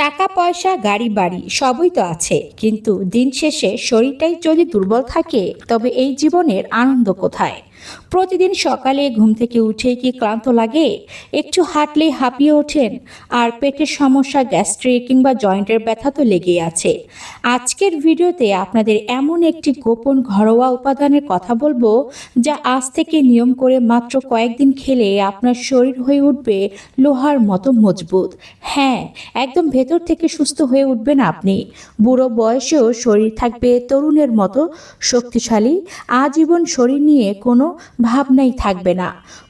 টাকা পয়সা গাড়ি বাড়ি সবই তো আছে, কিন্তু দিন শেষে শরীরটাই যদি দুর্বল থাকে তবে এই জীবনের আনন্দ কোথায়? প্রতিদিন সকালে ঘুম থেকে উঠে কি ক্লান্ত লাগে? একটু হাঁটলেই হাঁপিয়ে ওঠেন। আর পেটের সমস্যা, গ্যাস্ট্রিক কিংবা জয়েন্টের ব্যথা তো লেগেই আছে। আজকের ভিডিওতে আপনাদের এমন একটি গোপন ঘরোয়া উপাদানের কথা বলবো, যা আজ থেকে নিয়ম করে মাত্র কয়েকদিন খেলে আপনার শরীর হয়ে উঠবে লোহার মতো মজবুত। হ্যাঁ, একদম ভেতর থেকে সুস্থ হয়ে উঠবেন আপনি। বুড়ো বয়সেও শরীর থাকবে তরুণের মতো শক্তিশালী। আজীবন শরীর নিয়ে কোনো ভাবনাই থাকবে না।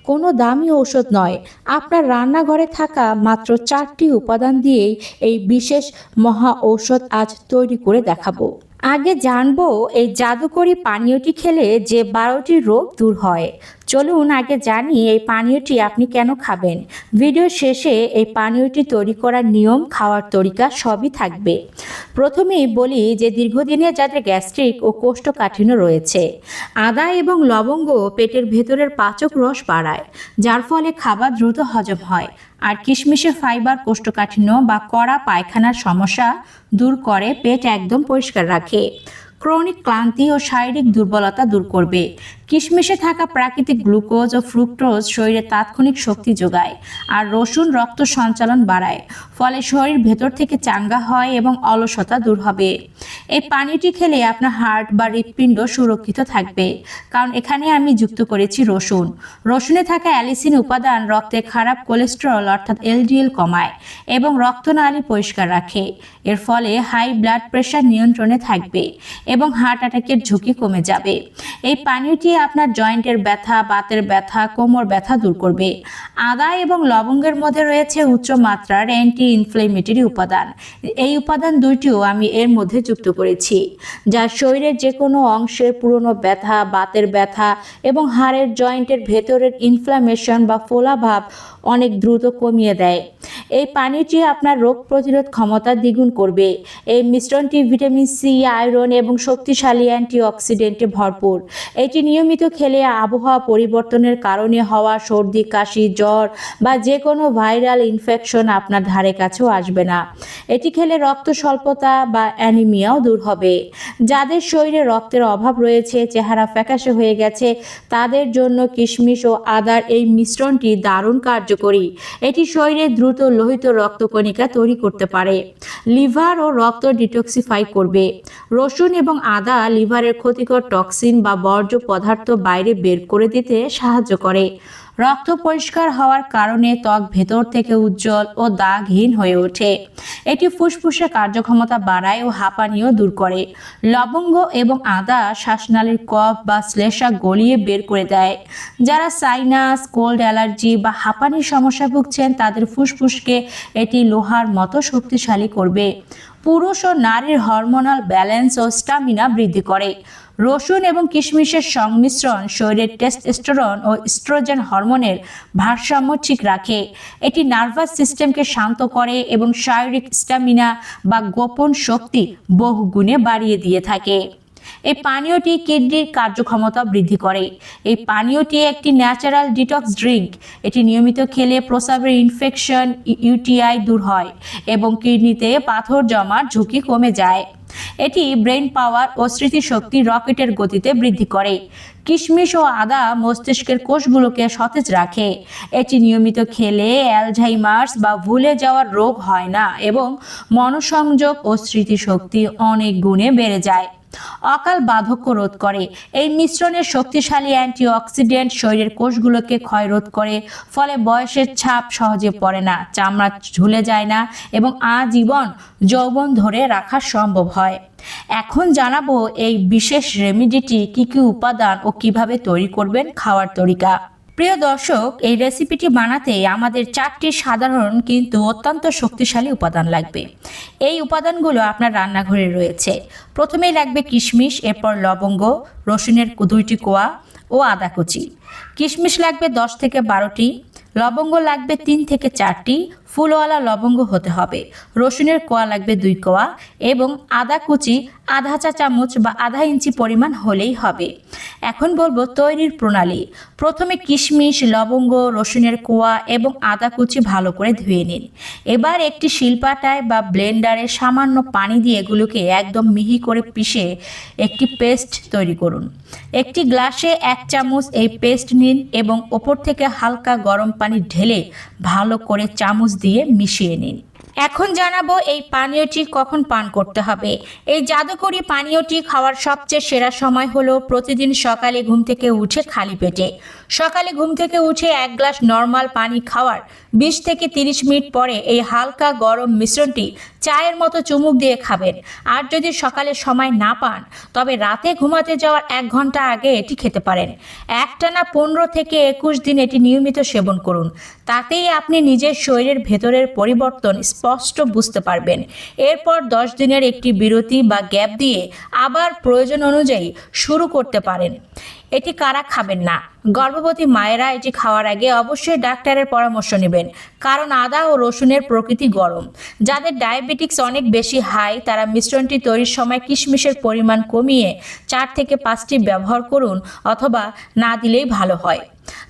কোনো দামি ঔষধ নয়, আপনার রান্নাঘরে থাকা মাত্র 4টি উপাদান দিয়েই এই বিশেষ মহা ঔষধ আজ তৈরি করে দেখাবো। আগে জানবো এই জাদুকরি পানীয়টি খেলে যে 12টি রোগ দূর হয়। চলুন আগে জানি এই পানীয়টি আপনি কেন খাবেন। ভিডিও শেষে এই পানীয়টি তৈরি করার নিয়ম, খাওয়ার তরিকা সবই থাকবে। প্রথমেই বলি যে দীর্ঘদিনে যাদের গ্যাস্ট্রিক ও কোষ্ঠকাঠিন্য রয়েছে, আদা এবং লবঙ্গ পেটের ভেতরের পাচক রস বাড়ায়, যার ফলে খাবার দ্রুত হজম হয়। আর কিশমিশে ফাইবার কোষ্ঠকাঠিন্য বা কড়া পায়খানার সমস্যা দূর করে, পেট একদম পরিষ্কার রাখে। ক্রনিক ক্লান্তি ও শারীরিক দুর্বলতা দূর করবে। কিশমিশে থাকা প্রাকৃতিক গ্লুকোজ ও ফ্রুক্টোজ শরীরে তাৎক্ষণিক শক্তি যোগায়। আর রসুন রক্ত সঞ্চালন বাড়ায়, ফলে শরীর ভেতর থেকে চাঙ্গা হয় এবং অলসতা দূর হবে। এই পানীয়টি খেলে আপনার হার্ট বা হৃৎপিণ্ড সুরক্ষিত থাকবে, কারণ এখানে আমি যুক্ত করেছি রসুন। রসুনে থাকা অ্যালিসিন উপাদান রক্তে খারাপ কোলেস্টেরল অর্থাৎ এলডিএল কমায় এবং রক্তনালী পরিষ্কার রাখে। এর ফলে হাই ব্লাড প্রেশার নিয়ন্ত্রণে থাকবে এবং হার্ট অ্যাটাকের ঝুঁকি কমে যাবে। এই পানীয়টি আপনার জয়েন্টের ব্যথা, বাতের ব্যথা, কোমর ব্যথা দূর করবে। আদা এবং লবঙ্গের মধ্যে রয়েছে উচ্চ মাত্রার অ্যান্টি ইনফ্লেমেটরি উপাদান। এই উপাদান দুইটিও আমি এর মধ্যে যুক্ত করেছি, যা শরীরের যে কোনো অংশের পুরনো ব্যথা, বাতের ব্যথা এবং হাড়ের জয়েন্টের ভেতরের ইনফ্লামেশন বা ফোলাভাব অনেক দ্রুত কমিয়ে দেয়। এই পানীয়টি আপনার রোগ প্রতিরোধ ক্ষমতা দ্বিগুণ করবে। এই মিশ্রণটি ভিটামিন সি, আয়রন এবং শক্তিশালী অ্যান্টিঅক্সিডেন্টে ভরপুর। এটি নিয়মিত খেলে আবহাওয়া পরিবর্তনের কারণে হওয়া সর্দি, কাশি, জ্বর বা যে কোনো ভাইরাল ইনফেকশন আপনার ধারে কাছেও আসবে না। এটি খেলে রক্ত স্বল্পতা বা অ্যানিমিয়াও দূর হবে। যাদের শরীরে রক্তের অভাব রয়েছে, চেহারা ফ্যাকাশে হয়ে গেছে, তাদের জন্য কিশমিশ ও আদার এই মিশ্রণটি দারুণ কার্যকরী। এটি শরীরে দ্রুত লোহিত রক্তকণিকা তৈরি করতে পারে, লিভার ও রক্ত ডিটক্সিফাই করবে। রসুন এবং আদা লিভারের ক্ষতিকর টক্সিন বা বর্জ্য পদার্থ বাইরে বের করে দিতে সাহায্য করে। রক্ত পরিষ্কার হওয়ার কারণে ত্বক ভেতর থেকে উজ্জ্বল ও দাগহীন হয়ে ওঠে। এটি ফুসফুসের কার্যক্ষমতা বাড়ায় ও হাঁপানিও দূর করে। লবঙ্গ এবং আদা শ্বাসনালীর কফ বা শ্লেষ্মা গলিয়ে বের করে দেয়। যারা সাইনাস, কোল্ড, অ্যালার্জি বা হাঁপানির সমস্যা ভুগছেন, তাদের ফুসফুসকে এটি লোহার মতো শক্তিশালী করবে। পুরুষ ও নারীর হরমোনাল ব্যালেন্স ও স্টামিনা বৃদ্ধি করে। রসুন এবং কিশমিশের সংমিশ্রণ শরীরের টেস্টোস্টেরন ও ইস্ট্রোজেন হরমোনের ভারসাম্য ঠিক রাখে। এটি নার্ভাস সিস্টেমকে শান্ত করে এবং শারীরিক স্টামিনা বা গোপন শক্তি বহুগুণে বাড়িয়ে দিয়ে থাকে। এই পানীয়টি কিডনির কার্যক্ষমতা বৃদ্ধি করে। এই পানীয়টি একটি ন্যাচারাল ডিটক্স ড্রিঙ্ক। এটি নিয়মিত খেলে প্রস্রাবের ইনফেকশন, ইউটিআই দূর হয় এবং কিডনিতে পাথর জমার ঝুঁকি কমে যায়। এটি ব্রেন পাওয়ার ও স্মৃতিশক্তি রকেটের গতিতে বৃদ্ধি করে। কিশমিশ ও আদা মস্তিষ্কের কোষগুলোকে সতেজ রাখে। এটি নিয়মিত খেলে অ্যালঝাইমার্স বা ভুলে যাওয়ার রোগ হয় না এবং মনোসংযোগ ও স্মৃতিশক্তি অনেক গুণে বেড়ে যায়। অকাল বার্ধক্য রোধ করে। এই মিশ্রণের শক্তিশালী অ্যান্টিঅক্সিডেন্ট শরীরের কোষগুলোকে ক্ষয় রোধ করে, ফলে বয়সের ছাপ সহজে পড়ে না, চামড়া ঝুলে যায় না এবং আজীবন যৌবন ধরে রাখা সম্ভব হয়। এখন জানাবো এই বিশেষ রেমেডিটি কি কি উপাদান ও কিভাবে তৈরি করবেন, খাওয়ার তরিকা। প্রিয় দর্শক, এই রেসিপিটি বানাতে আমাদের 4টি সাধারণ কিন্তু অত্যন্ত শক্তিশালী উপাদান লাগবে। এই উপাদানগুলো আপনার রান্নাঘরে রয়েছে। প্রথমেই লাগবে কিশমিশ, এরপর লবঙ্গ, রসুনের 2টি কোয়া ও আদা কুচি। কিশমিশ লাগবে 10 থেকে 12টি, লবঙ্গ লাগবে 3 থেকে 4টি, ফুলওয়ালা লবঙ্গ হতে হবে। রসুনের কোয়া লাগবে 2 কোয়া এবং আদা কুচি আধা চা চামচ বা আধা ইঞ্চি পরিমাণ হলেই হবে। এখন বলবো তৈরির প্রণালী। প্রথমে কিশমিশ, লবঙ্গ, রসুনের কোয়া এবং আদা কুচি ভালো করে ধুয়ে নিন। এবার একটি শিলপাটায় বা ব্লেন্ডারে সামান্য পানি দিয়ে এগুলোকে একদম মিহি করে পিষে একটি পেস্ট তৈরি করুন। একটি গ্লাসে 1 চামচ এই পেস্ট নিন এবং ওপর থেকে হালকা গরম পানি ঢেলে ভালো করে চামচ দিয়ে মিশিয়ে নিন। এখন জানাবো এই পানীয়টি কখন পান করতে হবে। এই জাদুকরি পানীয়টি খাওয়ার সবচেয়ে সেরা সময় হলো প্রতিদিন সকালে ঘুম থেকে উঠে খালি পেটে। সকালে ঘুম থেকে উঠে 1 গ্লাস নর্মাল পানি খাওয়ার 20 থেকে 30 মিনিট পরে এই হালকা গরম মিশ্রণটি চায়ের মতো চুমুক দিয়ে খাবেন। আর যদি সকালে সময় না পান তবে রাতে ঘুমাতে যাওয়ার 1 ঘন্টা আগে এটি খেতে পারেন। একটানা 15 থেকে 21 দিন এটি নিয়মিত সেবন করুন। তাতেই আপনি নিজের শরীরের ভেতরের পরিবর্তন স্পষ্ট বুঝতে পারবেন। এরপর 10 দিনের একটি বিরতি বা গ্যাপ দিয়ে আবার প্রয়োজন অনুযায়ী শুরু করতে পারেন। এটি কারা খাবেন না? গর্ভবতী মায়েরা এটি খাওয়ার আগে অবশ্যই ডাক্তারের পরামর্শ নেবেন, কারণ আদা ও রসুনের প্রকৃতি গরম। যাদের ডায়াবেটিক্স অনেক বেশি হাই তারা মিশ্রণটি তৈরির সময় কিশমিশের পরিমাণ কমিয়ে 4 থেকে 5টি ব্যবহার করুন, অথবা না দিলেই ভালো হয়।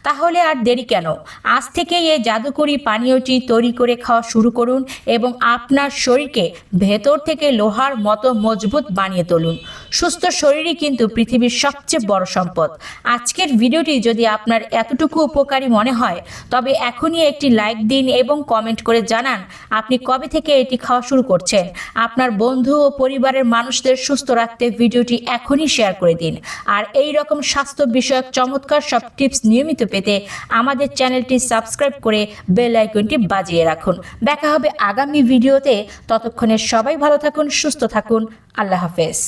তাহলে আর দেরি কেন? আজ থেকেই এই জাদুকরি পানীয়টি তৈরি করে খাওয়া শুরু করুন এবং আপনার শরীরকে ভেতর থেকে লোহার মতো মজবুত বানিয়ে তুলুন। সুস্থ শরীরই কিন্তু পৃথিবীর সবচেয়ে বড় সম্পদ। আজকের ভিডিওটি যদি আপনার এতটুকু উপকারী মনে হয় তবে এখনই একটি লাইক দিন এবং কমেন্ট করে জানান আপনি কবে থেকে এটি খাওয়া শুরু করছেন। আপনার বন্ধু ও পরিবারের মানুষদের সুস্থ রাখতে ভিডিওটি এখনই শেয়ার করে দিন। আর এই রকম স্বাস্থ্য বিষয়ক চমৎকার সব টিপস নিয়মিত পেতে আমাদের চ্যানেলটি সাবস্ক্রাইব করে বেল আইকনটি বাজিয়ে রাখুন। দেখা হবে আগামী ভিডিওতে। ততক্ষণে সবাই ভালো থাকুন, সুস্থ থাকুন। আল্লাহ হাফেজ।